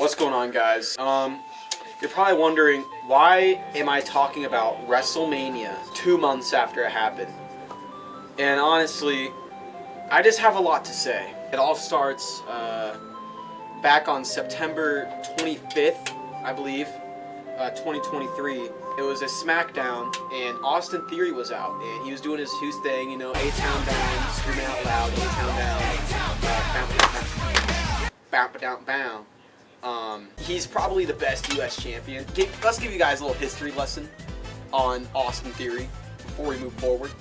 What's going on, guys? You're probably wondering, why am I talking about WrestleMania 2 months after it happened? And honestly, I just have a lot to say. It all starts back on September 25th, I believe, 2023. It was a SmackDown, and Austin Theory was out, and he was doing his thing, you know, A-Town down, screaming out loud, A-Town down, bow. He's probably the best U.S. champion. Let's give you guys a little history lesson on Austin Theory before we move forward.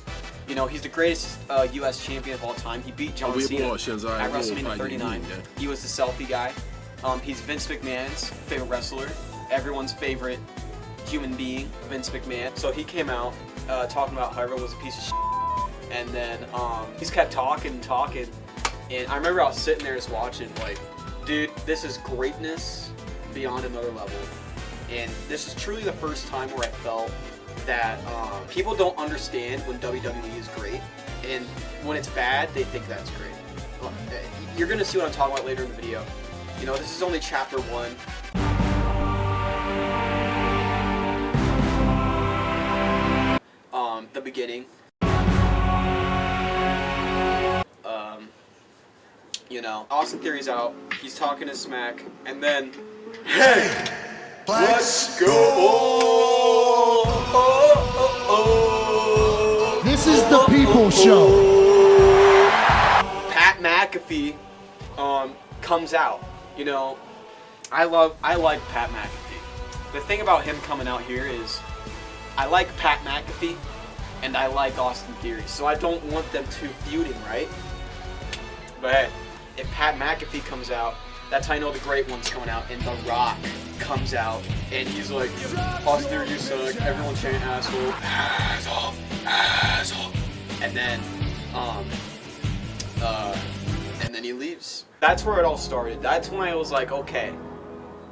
You know, he's the greatest U.S. champion of all time. He beat John Cena at WrestleMania 39. He was the selfie guy. He's Vince McMahon's favorite wrestler, everyone's favorite human being, Vince McMahon. So he came out talking about how everyone was a piece of shit. And then he just kept talking. And I remember I was sitting there just watching, like, dude, this is greatness beyond another level. And this is truly the first time where I felt that people don't understand when WWE is great, and when it's bad, they think that's great. You're gonna see what I'm talking about later in the video. You know, this is only chapter 1. The beginning. You know, Austin Theory's out. He's talking to Smack, and then, hey, let's go! This is the People Show. Pat McAfee comes out. You know, I like Pat McAfee. The thing about him coming out here is, I like Pat McAfee, and I like Austin Theory. So I don't want them two feuding, right? But hey, if Pat McAfee comes out, that's how I know the great one's coming out. And The Rock comes out, and he's like, Austin Theory, you suck. Everyone chant asshole, asshole, asshole. And then he leaves. That's where it all started. That's when I was like, okay,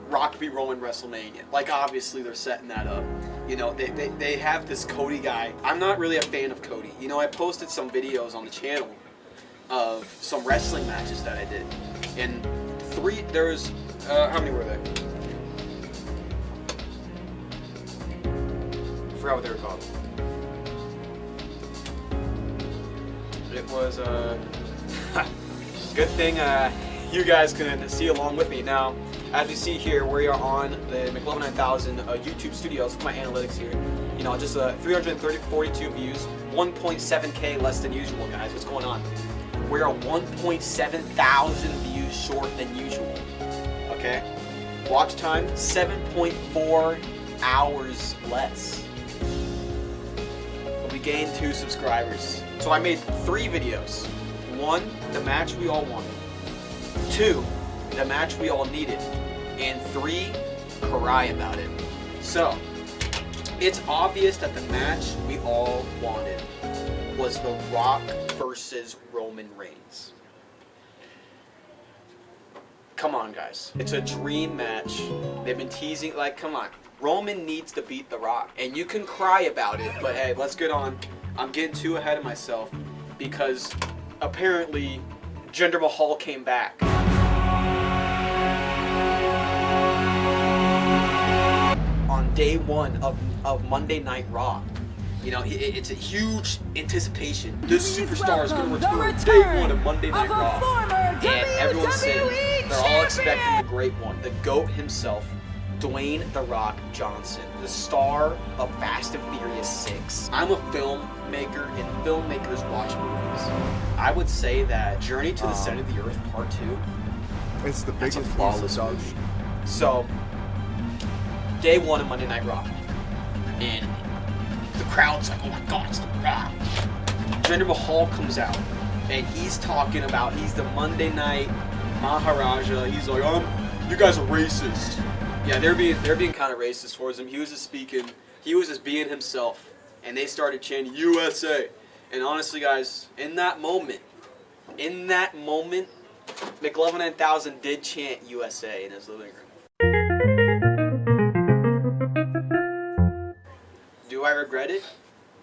Rock v. Roman WrestleMania. Like, obviously they're setting that up. You know, they have this Cody guy. I'm not really a fan of Cody. You know, I posted some videos on the channel of some wrestling matches that I did. And how many were there? I forgot what they were called. It was, good thing you guys can see along with me. Now, as you see here, we are on the McLovin 9000 YouTube studios. Look at my analytics here. You know, just 342 views, 1.7K less than usual, guys. What's going on? We are 1.7 thousand views short than usual. Okay? Watch time, 7.4 hours less. But we gained 2 subscribers. So I made 3 videos. 1, the match we all wanted. 2, the match we all needed. And 3, cry about it. So, it's obvious that the match we all wanted was The Rock versus Roman Reigns. Come on, guys. It's a dream match. They've been teasing, like, come on. Roman needs to beat The Rock. And you can cry about it, but hey, let's get on. I'm getting too ahead of myself because apparently Jinder Mahal came back. On day 1 of Monday Night Raw. You know, it's a huge anticipation. This superstar is going to return day 1 of Monday Night Raw. And everyone's saying they're all expecting the great one, the GOAT himself, Dwayne "The Rock" Johnson, the star of Fast and Furious 6. I'm a filmmaker, and filmmakers watch movies. I would say that Journey to the Center of the Earth Part 2, It's the that's a biggest flawless movie. So, day 1 of Monday Night Raw. And the crowd's like, oh my god, it's The Rock. Jinder Mahal comes out, and he's talking about, he's the Monday Night Maharaja. He's like, you guys are racist. Yeah, they're being kind of racist towards him. He was just being himself, and they started chanting USA. And honestly, guys, in that moment, McLovin 9000 did chant USA in his living room. Do I regret it?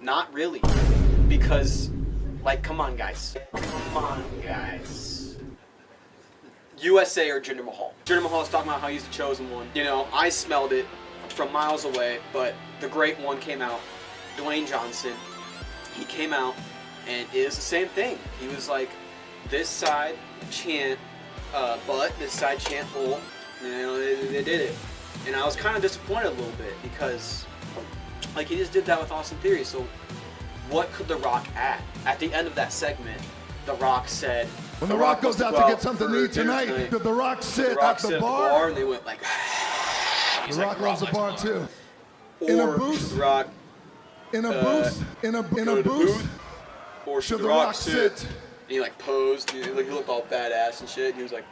Not really. Because, like, come on, guys. USA or Jinder Mahal. Jinder Mahal is talking about how he's the chosen one. You know, I smelled it from miles away, but the great one came out, Dwayne Johnson. He came out, and it was the same thing. He was like, this side chant butt, this side chant hole. You know, they did it. And I was kind of disappointed a little bit because, like, he just did that with Austin Theory. So what could The Rock add? At the end of that segment, The Rock said, when The Rock goes out to get something to eat tonight, did The Rock sit at the bar? And they went like, The Rock loves the bar too. Or In a booth? The Rock, In a booth? In a booth? or should The Rock sit? And he like posed, he looked all badass and shit. And he was like,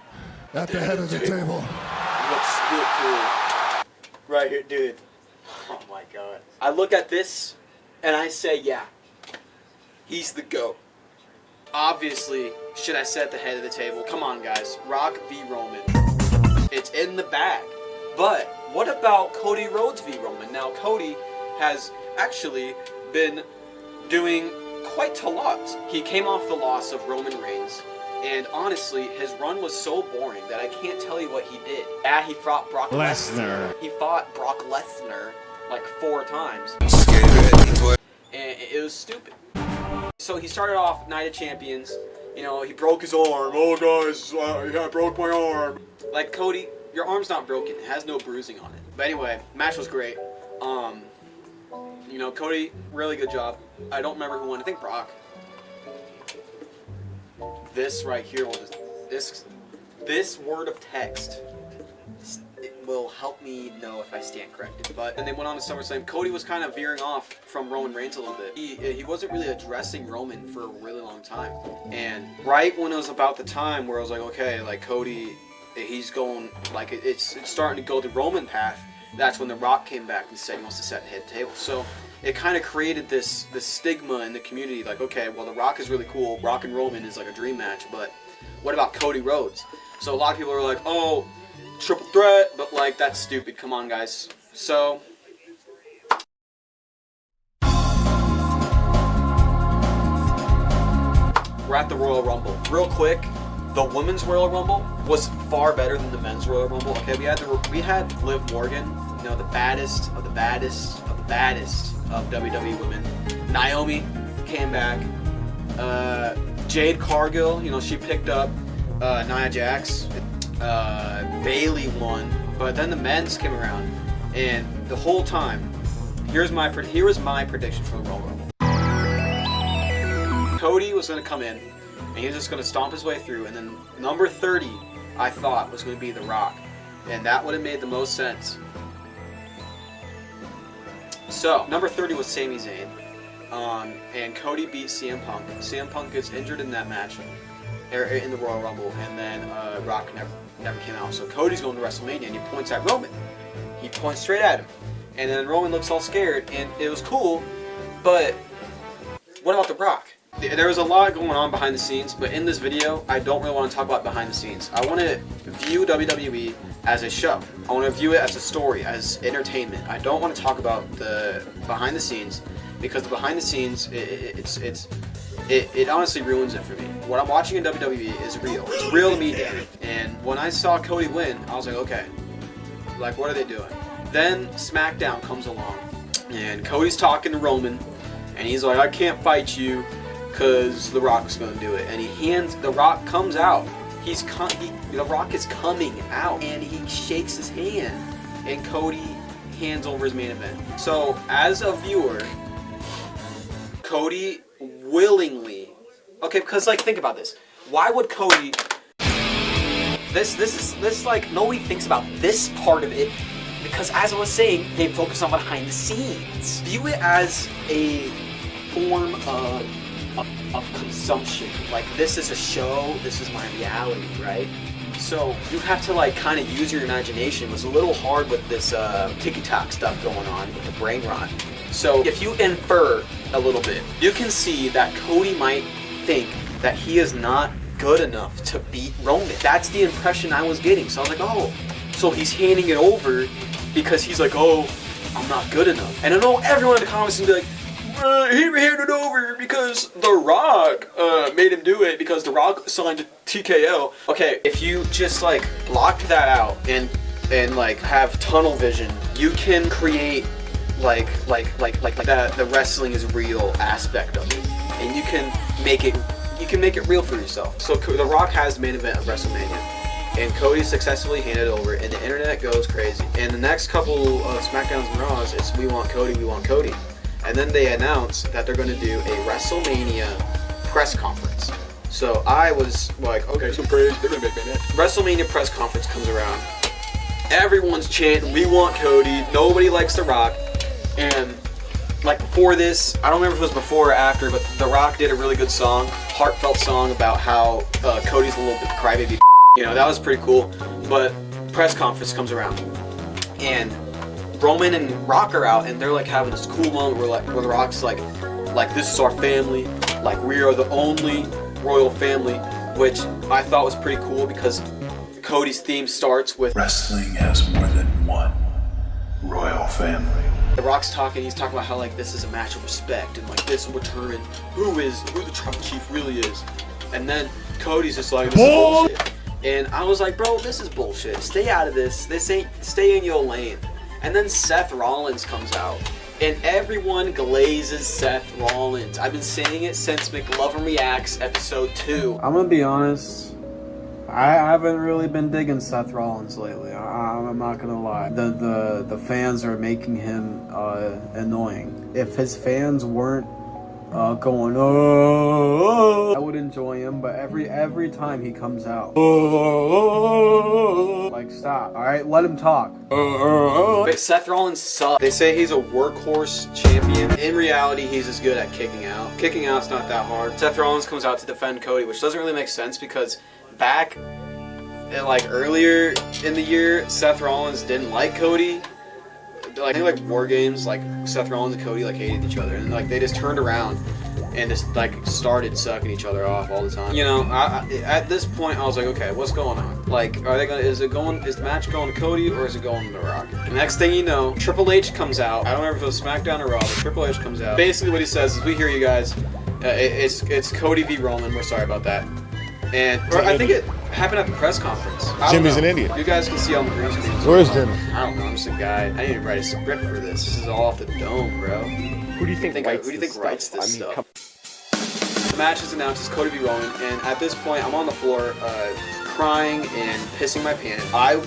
at the head of the table. He looked cool. Right here, dude. Oh my god. I look at this and I say, yeah, he's the GOAT. Obviously, should I sit at the head of the table? Come on, guys. Rock v. Roman. It's in the bag. But what about Cody Rhodes v. Roman? Now, Cody has actually been doing quite a lot. He came off the loss of Roman Reigns, and honestly, his run was so boring that I can't tell you what he did. Yeah, he fought Brock Lesnar. He fought Brock Lesnar like 4 times. And it was stupid. So he started off Night of Champions. You know, he broke his arm. Oh, guys, I broke my arm. Like, Cody, your arm's not broken. It has no bruising on it. But anyway, match was great. You know, Cody, really good job. I don't remember who won. I think Brock. This right here was this word of text. It will help me know if I stand corrected. But then they went on to SummerSlam. Cody was kind of veering off from Roman Reigns a little bit. He wasn't really addressing Roman for a really long time. And right when it was about the time where I was like, okay, like Cody, he's going, like it's starting to go the Roman path. That's when The Rock came back and said he wants to set the head table. So it kind of created this stigma in the community, like, okay, well, The Rock is really cool. Rock and Roman is like a dream match, but what about Cody Rhodes? So a lot of people are like, oh, triple threat, but like, that's stupid. Come on, guys. So we're at the Royal Rumble. Real quick, the Women's Royal Rumble was far better than the Men's Royal Rumble. Okay, we had Liv Morgan, you know, the baddest of the baddest of the baddest of WWE women. Naomi came back. Jade Cargill, you know, she picked up Nia Jax. Bailey won, but then the men's came around, and the whole time, here was my prediction for the Royal Rumble. Cody was going to come in, and he was just going to stomp his way through, and then number 30, I thought, was going to be The Rock, and that would have made the most sense. So, number 30 was Sami Zayn, and Cody beat CM Punk. CM Punk gets injured in that match, in the Royal Rumble, and then Rock never came out. So Cody's going to WrestleMania, and he points at Roman. He points straight at him, and then Roman looks all scared, and it was cool, but what about The Rock? There was a lot going on behind the scenes, but in this video, I don't really want to talk about behind the scenes. I want to view WWE as a show. I want to view it as a story, as entertainment. I don't want to talk about the behind the scenes, because the behind the scenes, it honestly ruins it for me. What I'm watching in WWE is real. It's real to me, damn it. And when I saw Cody win, I was like, okay, like, what are they doing? Then SmackDown comes along, and Cody's talking to Roman, and he's like, I can't fight you, because The Rock's going to do it. And The Rock comes out. The Rock is coming out, and he shakes his hand, and Cody hands over his main event. So, as a viewer, Cody willingly, okay, because like, think about this. Why would Cody? This like, nobody thinks about this part of it, because as I was saying, they focus on behind the scenes. View it as a form of consumption. Like, this is a show, this is my reality, right? So you have to like kind of use your imagination. It was a little hard with this TikTok stuff going on with the brain rot. So if you infer a little bit, you can see that Cody might think that he is not good enough to beat Roman. That's the impression I was getting. So I was like, oh, so he's handing it over because he's like, oh, I'm not good enough. And I know everyone in the comments is gonna be like, he handed over because The Rock made him do it because The Rock signed to TKO. Okay, if you just like block that out and like have tunnel vision, you can create like that the wrestling is real aspect of it, and you can make it real for yourself. So The Rock has the main event of WrestleMania, and Cody successfully handed over, and the internet goes crazy. And the next couple of SmackDowns and Raws, it's we want Cody, we want Cody. And then they announce that they're going to do a WrestleMania press conference. So I was like, okay, so they're going to make it. WrestleMania press conference comes around. Everyone's chanting, we want Cody. Nobody likes The Rock. And like before this, I don't remember if it was before or after, but The Rock did a really good song, heartfelt song about how Cody's a little bit crybaby. You know, that was pretty cool. But press conference comes around. And Roman and Rock are out, and they're like having this cool moment where The Rock's like this is our family, like we are the only royal family, which I thought was pretty cool because Cody's theme starts with wrestling has more than one royal family. The Rock's talking, he's talking about how like this is a match of respect and like this will determine who the tribal chief really is. And then Cody's just like, this is bullshit. And I was like, bro, this is bullshit. Stay out of this. Stay in your lane. And then Seth Rollins comes out, and everyone glazes Seth Rollins. I've been saying it since McLovin Reacts episode 2. I'm gonna be honest, I haven't really been digging Seth Rollins lately. I'm not gonna lie. The fans are making him annoying. If his fans weren't going I would enjoy him, but every time he comes out, like stop. All right, let him talk. But Seth Rollins sucks. They say he's a workhorse champion. In reality, he's as good at kicking out. Kicking out's not that hard. Seth Rollins comes out to defend Cody, which doesn't really make sense because back like earlier in the year, Seth Rollins didn't like Cody. Like, I think like War Games, like Seth Rollins and Cody like hated each other, and like they just turned around and just like started sucking each other off all the time. You know, at this point I was like, okay, what's going on? Like, is the match going to Cody or is it going to The Rock? The next thing you know, Triple H comes out. I don't remember if it was SmackDown or Raw, but Triple H comes out. Basically what he says is, we hear you guys. It's Cody v. Roman. We're sorry about that. And I think it happened at the press conference. Jimmy's an idiot. You guys can see on the green screen. Where's Jimmy? I don't know. I'm just a guy. I didn't even write a script for this. This is all off the dome, bro. Who do you think writes this stuff? The match is announced as Cody v. Roman, and at this point, I'm on the floor, crying and pissing my pants. I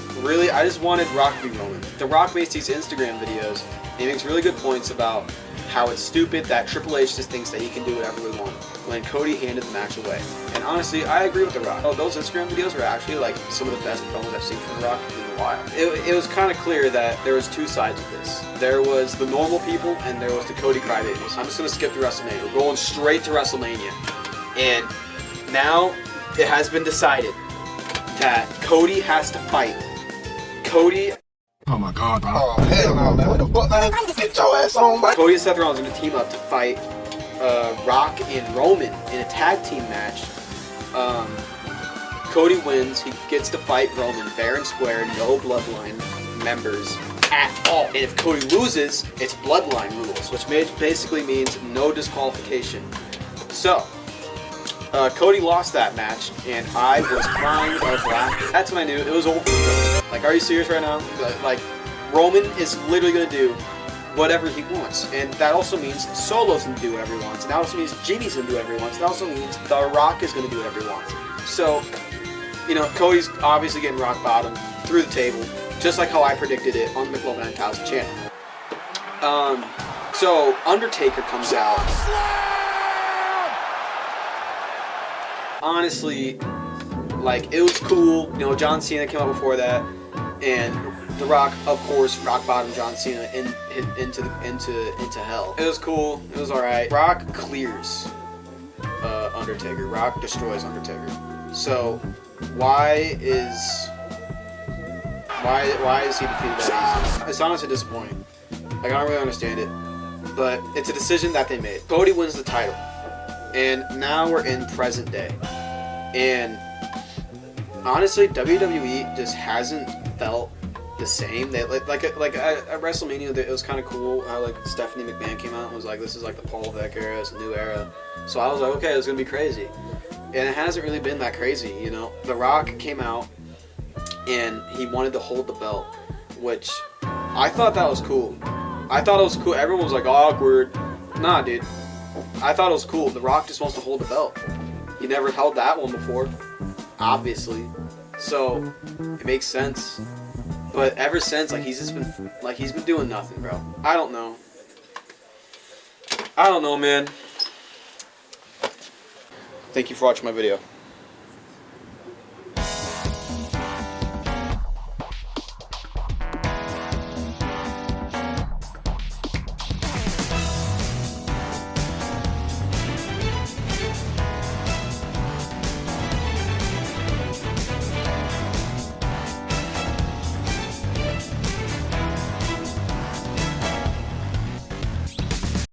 just wanted Rock v. Roman. The Rock makes these Instagram videos, and he makes really good points about how it's stupid that Triple H just thinks that he can do whatever we want when Cody handed the match away. And honestly, I agree with The Rock. Oh, those Instagram videos were actually like some of the best promos I've seen from The Rock in a while. It was kind of clear that there was two sides of this. There was the normal people and there was the Cody crybabies. I'm just going to skip through WrestleMania. We're going straight to WrestleMania. And now it has been decided that Cody has to fight. Cody... Oh my God, bro. Oh, hell no, man. What the fuck, man? Get your ass on, man. Cody and Seth Rollins are going to team up to fight Rock and Roman in a tag team match. Cody wins. He gets to fight Roman fair and square, no bloodline members at all. And if Cody loses, it's bloodline rules, which basically means no disqualification. So, Cody lost that match, and I was crying of laughter. That's when I knew it was over for Cody. Like, are you serious right now? Like, Roman is literally going to do whatever he wants. And that also means Solo's going to do whatever he wants. And that also means Jimmy's going to do whatever he wants. And that also means The Rock is going to do whatever he wants. So, you know, Cody's obviously getting rock bottom through the table, just like how I predicted it on the McLovin 9000 channel. So, Undertaker comes out. Honestly, like, it was cool. You know, John Cena came out before that, and The Rock, of course, rock bottom John Cena into hell. It was cool. It was all right. Rock clears Undertaker. Rock destroys Undertaker. So why is he defeated that easy? It's honestly disappointing. Like, I don't really understand it, but it's a decision that they made. Cody wins the title, and now we're in present day. And honestly, WWE just hasn't felt the same. They like at WrestleMania, it was kind of cool how like Stephanie McMahon came out and was like, this is like the Paul Beck era, it's a new era. So I was like, okay, it's gonna be crazy, and it hasn't really been that crazy, you know. The Rock came out and he wanted to hold the belt, which I thought that was cool. I thought it was cool. Everyone was like, awkward. Nah, dude. I thought it was cool. The Rock just wants to hold the belt. He never held that one before, obviously. So it makes sense. But ever since, like he's been doing nothing, bro. I don't know. I don't know, man. Thank you for watching my video.